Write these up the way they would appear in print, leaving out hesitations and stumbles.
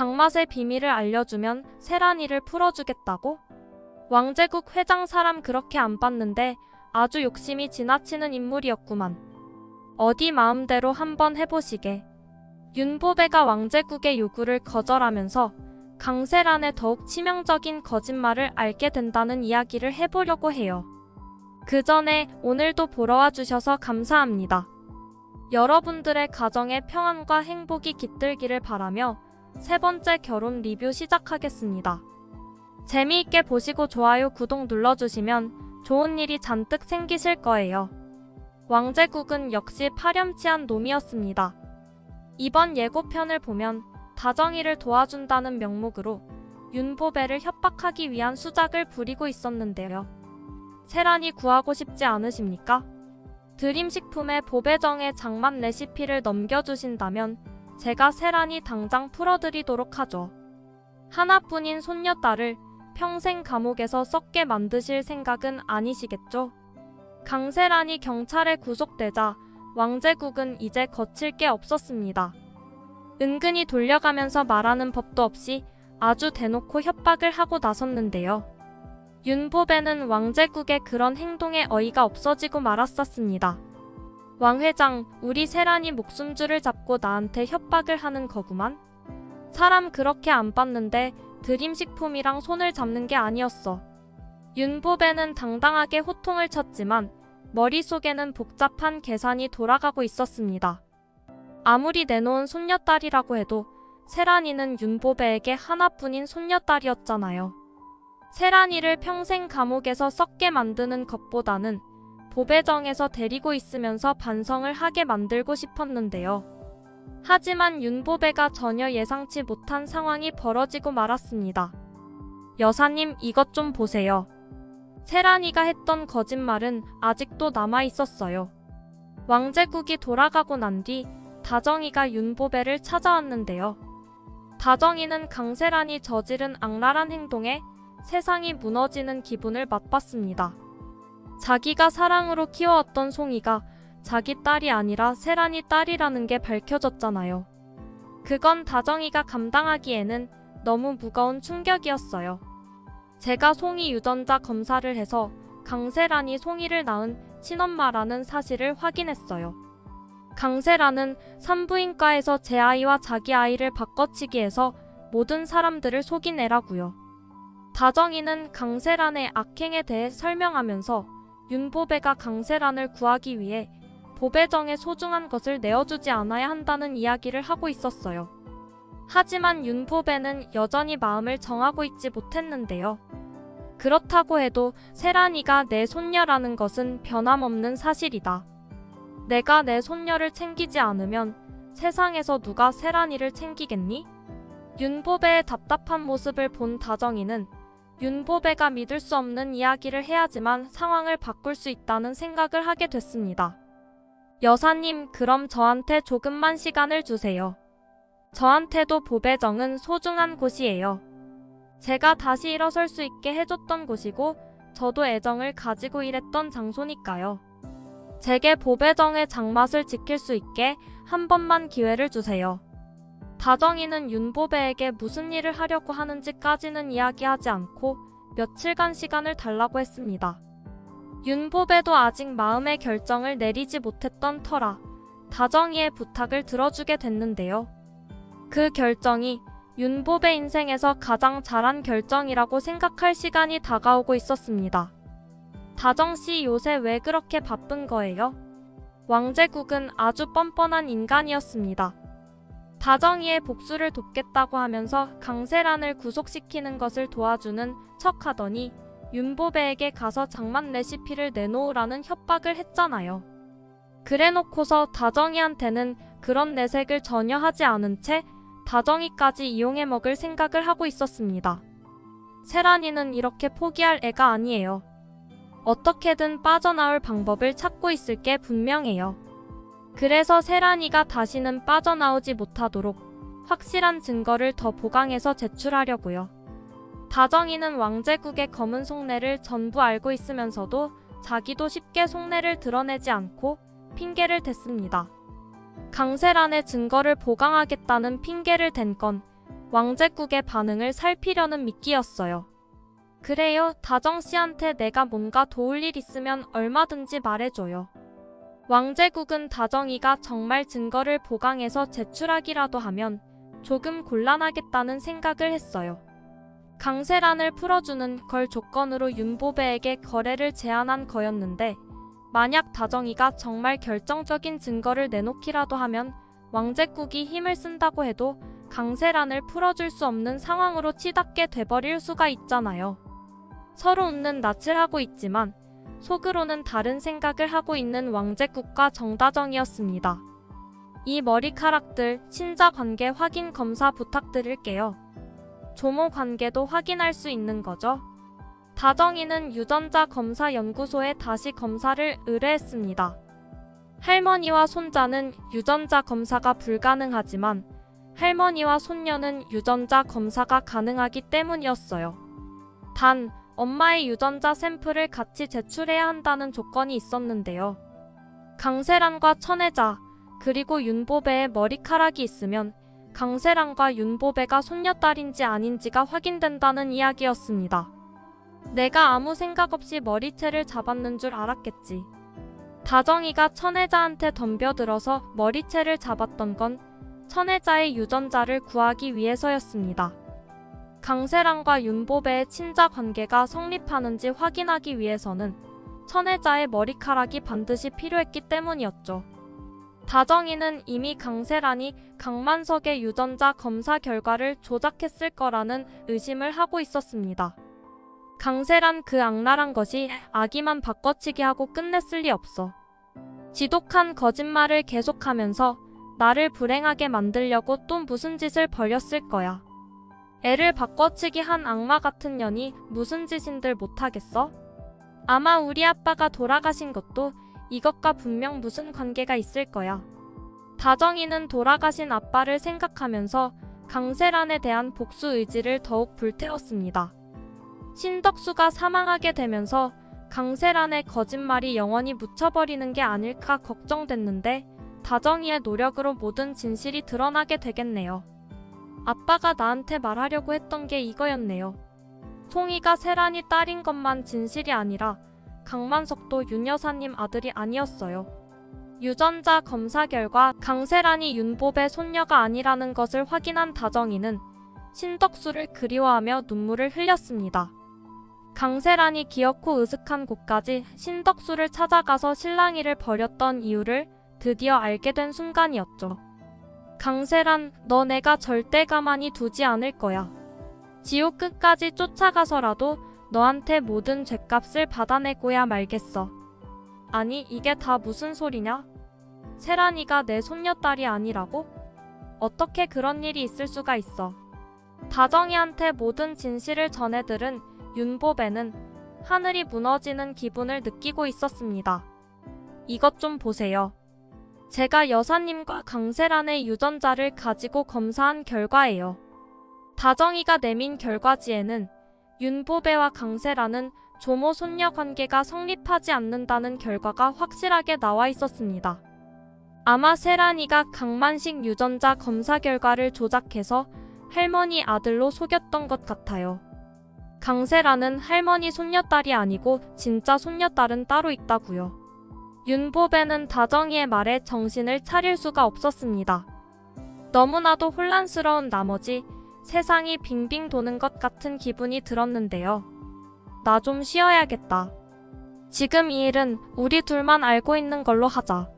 장맛의 비밀을 알려주면 세란이를 풀어주겠다고? 왕제국 회장 사람 그렇게 안 봤는데 아주 욕심이 지나치는 인물이었구만. 어디 마음대로 한번 해보시게. 윤보배가 왕제국의 요구를 거절하면서 강세란의 더욱 치명적인 거짓말을 알게 된다는 이야기를 해보려고 해요. 그 전에 오늘도 보러 와주셔서 감사합니다. 여러분들의 가정의 평안과 행복이 깃들기를 바라며 세 번째 결혼 리뷰 시작하겠습니다. 재미있게 보시고 좋아요, 구독 눌러주시면 좋은 일이 잔뜩 생기실 거예요. 왕제국은 역시 파렴치한 놈이었습니다. 이번 예고편을 보면 다정이를 도와준다는 명목으로 윤보배를 협박하기 위한 수작을 부리고 있었는데요. 세란이 구하고 싶지 않으십니까? 드림식품의 보배정의 장맛 레시피를 넘겨주신다면 제가 세란이 당장 풀어드리도록 하죠. 하나뿐인 손녀딸을 평생 감옥에서 썩게 만드실 생각은 아니시겠죠? 강세란이 경찰에 구속되자 왕제국은 이제 거칠 게 없었습니다. 은근히 돌려가면서 말하는 법도 없이 아주 대놓고 협박을 하고 나섰는데요. 윤보배는 왕제국의 그런 행동에 어이가 없어지고 말았었습니다. 왕 회장, 우리 세란이 목숨줄을 잡고 나한테 협박을 하는 거구만? 사람 그렇게 안 봤는데 드림식품이랑 손을 잡는 게 아니었어. 윤보배는 당당하게 호통을 쳤지만 머릿속에는 복잡한 계산이 돌아가고 있었습니다. 아무리 내놓은 손녀딸이라고 해도 세란이는 윤보배에게 하나뿐인 손녀딸이었잖아요. 세란이를 평생 감옥에서 썩게 만드는 것보다는 보배정에서 데리고 있으면서 반성을 하게 만들고 싶었는데요. 하지만 윤보배가 전혀 예상치 못한 상황이 벌어지고 말았습니다. 여사님, 이것 좀 보세요. 세란이가 했던 거짓말은 아직도 남아있었어요. 왕제국이 돌아가고 난 뒤 다정이가 윤보배를 찾아왔는데요. 다정이는 강세란이 저지른 악랄한 행동에 세상이 무너지는 기분을 맛봤습니다. 자기가 사랑으로 키워왔던 송이가 자기 딸이 아니라 세란이 딸이라는 게 밝혀졌잖아요. 그건 다정이가 감당하기에는 너무 무거운 충격이었어요. 제가 송이 유전자 검사를 해서 강세란이 송이를 낳은 친엄마라는 사실을 확인했어요. 강세란은 산부인과에서 제 아이와 자기 아이를 바꿔치기해서 모든 사람들을 속인 애라고요. 다정이는 강세란의 악행에 대해 설명하면서 윤보배가 강세란을 구하기 위해 보배정의 소중한 것을 내어주지 않아야 한다는 이야기를 하고 있었어요. 하지만 윤보배는 여전히 마음을 정하고 있지 못했는데요. 그렇다고 해도 세란이가 내 손녀라는 것은 변함없는 사실이다. 내가 내 손녀를 챙기지 않으면 세상에서 누가 세란이를 챙기겠니? 윤보배의 답답한 모습을 본 다정이는 윤보배가 믿을 수 없는 이야기를 해야지만 상황을 바꿀 수 있다는 생각을 하게 됐습니다. 여사님, 그럼 저한테 조금만 시간을 주세요. 저한테도 보배정은 소중한 곳이에요. 제가 다시 일어설 수 있게 해줬던 곳이고 저도 애정을 가지고 일했던 장소니까요. 제게 보배정의 장맛을 지킬 수 있게 한 번만 기회를 주세요. 다정이는 윤보배에게 무슨 일을 하려고 하는지까지는 이야기하지 않고 며칠간 시간을 달라고 했습니다. 윤보배도 아직 마음의 결정을 내리지 못했던 터라 다정이의 부탁을 들어주게 됐는데요. 그 결정이 윤보배 인생에서 가장 잘한 결정이라고 생각할 시간이 다가오고 있었습니다. 다정씨, 요새 왜 그렇게 바쁜 거예요? 왕제국은 아주 뻔뻔한 인간이었습니다. 다정이의 복수를 돕겠다고 하면서 강세란을 구속시키는 것을 도와주는 척하더니 윤보배에게 가서 장맛 레시피를 내놓으라는 협박을 했잖아요. 그래놓고서 다정이한테는 그런 내색을 전혀 하지 않은 채 다정이까지 이용해 먹을 생각을 하고 있었습니다. 세란이는 이렇게 포기할 애가 아니에요. 어떻게든 빠져나올 방법을 찾고 있을 게 분명해요. 그래서 세란이가 다시는 빠져나오지 못하도록 확실한 증거를 더 보강해서 제출하려고요. 다정이는 왕제국의 검은 속내를 전부 알고 있으면서도 자기도 쉽게 속내를 드러내지 않고 핑계를 댔습니다. 강세란의 증거를 보강하겠다는 핑계를 댄 건 왕제국의 반응을 살피려는 미끼였어요. 그래요, 다정씨한테 내가 뭔가 도울 일 있으면 얼마든지 말해줘요. 왕제국은 다정이가 정말 증거를 보강해서 제출하기라도 하면 조금 곤란하겠다는 생각을 했어요. 강세란을 풀어주는 걸 조건으로 윤보배에게 거래를 제안한 거였는데, 만약 다정이가 정말 결정적인 증거를 내놓기라도 하면 왕제국이 힘을 쓴다고 해도 강세란을 풀어줄 수 없는 상황으로 치닫게 돼버릴 수가 있잖아요. 서로 웃는 낯을 하고 있지만 속으로는 다른 생각을 하고 있는 왕제국과 정다정이었습니다. 이 머리카락들 친자 관계 확인 검사 부탁드릴게요. 조모 관계도 확인할 수 있는 거죠? 다정이는 유전자 검사 연구소에 다시 검사를 의뢰했습니다. 할머니와 손자는 유전자 검사가 불가능하지만 할머니와 손녀는 유전자 검사가 가능하기 때문이었어요. 단, 엄마의 유전자 샘플을 같이 제출해야 한다는 조건이 있었는데요. 강세란과 천혜자, 그리고 윤보배의 머리카락이 있으면 강세란과 윤보배가 손녀딸인지 아닌지가 확인된다는 이야기였습니다. 내가 아무 생각 없이 머리채를 잡았는 줄 알았겠지. 다정이가 천혜자한테 덤벼들어서 머리채를 잡았던 건 천혜자의 유전자를 구하기 위해서였습니다. 강세란과 윤보배의 친자 관계가 성립하는지 확인하기 위해서는 천혜자의 머리카락이 반드시 필요했기 때문이었죠. 다정이는 이미 강세란이 강만석의 유전자 검사 결과를 조작했을 거라는 의심을 하고 있었습니다. 강세란 그 악랄한 것이 아기만 바꿔치기 하고 끝냈을 리 없어. 지독한 거짓말을 계속하면서 나를 불행하게 만들려고 또 무슨 짓을 벌였을 거야. 애를 바꿔치기 한 악마 같은 년이 무슨 짓인들 못하겠어? 아마 우리 아빠가 돌아가신 것도 이것과 분명 무슨 관계가 있을 거야. 다정이는 돌아가신 아빠를 생각하면서 강세란에 대한 복수 의지를 더욱 불태웠습니다. 신덕수가 사망하게 되면서 강세란의 거짓말이 영원히 묻혀버리는 게 아닐까 걱정됐는데 다정이의 노력으로 모든 진실이 드러나게 되겠네요. 아빠가 나한테 말하려고 했던 게 이거였네요. 송이가 세란이 딸인 것만 진실이 아니라 강만석도 윤 여사님 아들이 아니었어요. 유전자 검사 결과 강세란이 윤보배 손녀가 아니라는 것을 확인한 다정이는 신덕수를 그리워하며 눈물을 흘렸습니다. 강세란이 기어코 으슥한 곳까지 신덕수를 찾아가서 실랑이를 벌였던 이유를 드디어 알게 된 순간이었죠. 강세란, 너 내가 절대 가만히 두지 않을 거야. 지옥 끝까지 쫓아가서라도 너한테 모든 죗값을 받아내고야 말겠어. 아니, 이게 다 무슨 소리냐? 세란이가 내 손녀딸이 아니라고? 어떻게 그런 일이 있을 수가 있어. 다정이한테 모든 진실을 전해들은 윤보배는 하늘이 무너지는 기분을 느끼고 있었습니다. 이것 좀 보세요. 제가 여사님과 강세란의 유전자를 가지고 검사한 결과예요. 다정이가 내민 결과지에는 윤보배와 강세란은 조모 손녀 관계가 성립하지 않는다는 결과가 확실하게 나와 있었습니다. 아마 세란이가 강만식 유전자 검사 결과를 조작해서 할머니 아들로 속였던 것 같아요. 강세란은 할머니 손녀딸이 아니고 진짜 손녀딸은 따로 있다고요. 윤보배는 다정이의 말에 정신을 차릴 수가 없었습니다. 너무나도 혼란스러운 나머지 세상이 빙빙 도는 것 같은 기분이 들었는데요. 나 좀 쉬어야겠다. 지금 이 일은 우리 둘만 알고 있는 걸로 하자.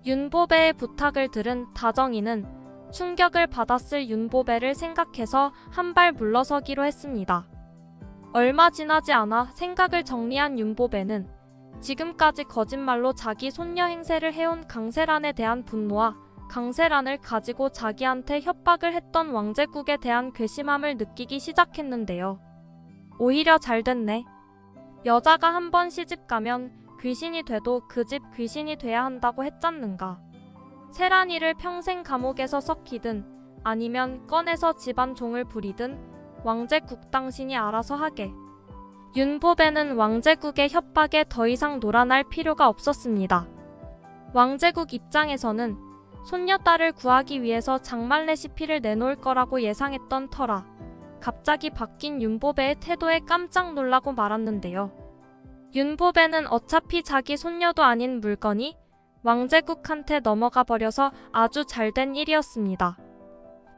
윤보배의 부탁을 들은 다정이는 충격을 받았을 윤보배를 생각해서 한 발 물러서기로 했습니다. 얼마 지나지 않아 생각을 정리한 윤보배는 지금까지 거짓말로 자기 손녀 행세를 해온 강세란에 대한 분노와 강세란을 가지고 자기한테 협박을 했던 왕제국에 대한 괘씸함을 느끼기 시작했는데요. 오히려 잘 됐네. 여자가 한 번 시집가면 귀신이 돼도 그 집 귀신이 돼야 한다고 했잖는가. 세란이를 평생 감옥에서 썩히든 아니면 꺼내서 집안 종을 부리든 왕제국 당신이 알아서 하게. 윤보배는 왕제국의 협박에 더 이상 놀아날 필요가 없었습니다. 왕제국 입장에서는 손녀딸을 구하기 위해서 장말 레시피를 내놓을 거라고 예상했던 터라 갑자기 바뀐 윤보배의 태도에 깜짝 놀라고 말았는데요. 윤보배는 어차피 자기 손녀도 아닌 물건이 왕제국한테 넘어가 버려서 아주 잘된 일이었습니다.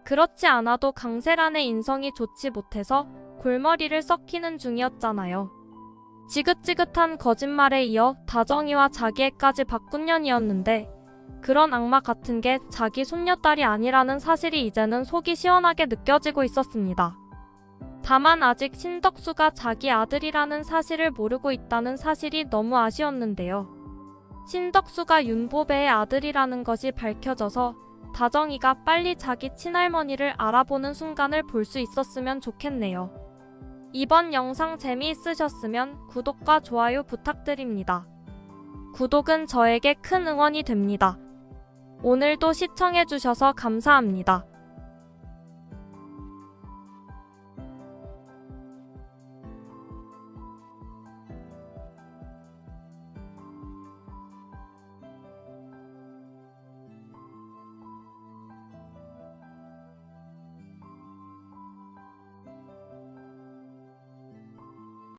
그렇지 않아도 강세란의 인성이 좋지 못해서 골머리를 썩히는 중이었잖아요. 지긋지긋한 거짓말에 이어 다정이와 자기애까지 바꾼 년이었는데 그런 악마 같은 게 자기 손녀딸이 아니라는 사실이 이제는 속이 시원하게 느껴지고 있었습니다. 다만 아직 신덕수가 자기 아들이라는 사실을 모르고 있다는 사실이 너무 아쉬웠는데요. 신덕수가 윤보배의 아들이라는 것이 밝혀져서 다정이가 빨리 자기 친할머니를 알아보는 순간을 볼 수 있었으면 좋겠네요. 이번 영상 재미있으셨으면 구독과 좋아요 부탁드립니다. 구독은 저에게 큰 응원이 됩니다. 오늘도 시청해주셔서 감사합니다.